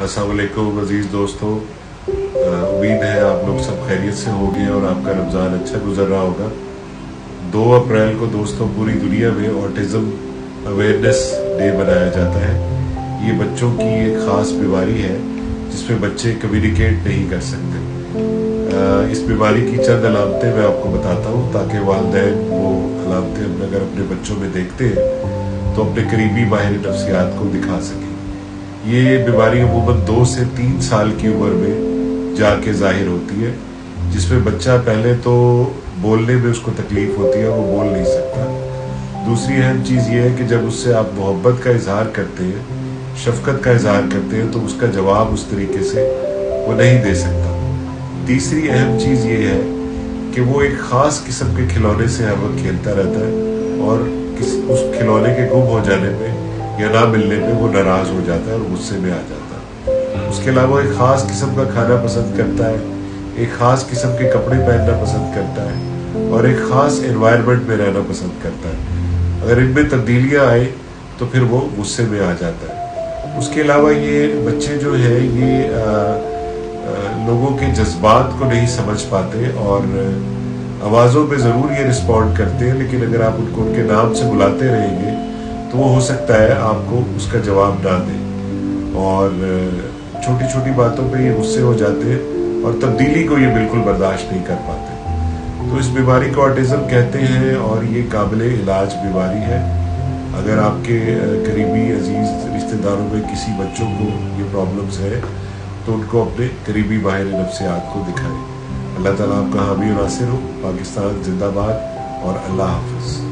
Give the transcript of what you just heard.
अस्सलाम वालेकुम अजीज़ दोस्तों, उम्मीद है आप लोग सब खैरियत से होंगे और आपका रमज़ान अच्छा गुजर रहा होगा। 2 अप्रैल को दोस्तों पूरी दुनिया में ऑटिज़म अवेयरनेस डे मनाया जाता है। ये बच्चों की एक ख़ास बीमारी है जिसमें बच्चे कम्युनिकेट नहीं कर सकते। इस बीमारी की चंद अलामतें मैं आपको बताता हूँ ताकि वालिदैन वो अलामतें अगर अपने बच्चों में देखते हैं तो अपने करीबी माहिर नफ्सियात को दिखा सकें। ये बीमारी अमूमन 2 से 3 साल की उम्र में जाके जाहिर होती है, जिसमें बच्चा पहले तो बोलने में उसको तकलीफ होती है, वो बोल नहीं सकता। दूसरी अहम चीज़ ये है कि जब उससे आप मोहब्बत का इजहार करते हैं, शफकत का इजहार करते हैं, तो उसका जवाब उस तरीके से वो नहीं दे सकता। तीसरी अहम चीज़ ये है कि वो एक ख़ास किस्म के खिलौने से हर वक्त खेलता रहता है और उस खिलौने के गुम हो जाने पे या ना मिलने पे वो नाराज़ हो जाता है और गुस्से में आ जाता है। उसके अलावा एक ख़ास किस्म का खाना पसंद करता है, एक ख़ास किस्म के कपड़े पहनना पसंद करता है और एक ख़ास एनवायरनमेंट में रहना पसंद करता है। अगर इनमें तब्दीलियाँ आए तो फिर वो गुस्से में आ जाता है। उसके अलावा ये बच्चे जो है ये लोगों के जज्बात को नहीं समझ पाते और आवाज़ों पे ज़रूर ये रिस्पॉन्ड करते हैं, लेकिन अगर आप उनको उनके नाम से बुलाते रहेंगे तो वो हो सकता है आपको उसका जवाब ना दें और छोटी छोटी बातों पे ये गुस्से हो जाते हैं और तब्दीली को ये बिल्कुल बर्दाश्त नहीं कर पाते। तो इस बीमारी को ऑटिज़म कहते हैं और ये काबिल इलाज बीमारी है। अगर आपके करीबी अजीज़ रिश्तेदारों में किसी बच्चों को ये प्रॉब्लम्स है तो उनको अपने करीबी माहिर नफ्सियात को दिखाएं। अल्लाह ताला आपका हामी और नासिर हो। पाकिस्तान जिंदाबाद और अल्लाह हाफ़िज़।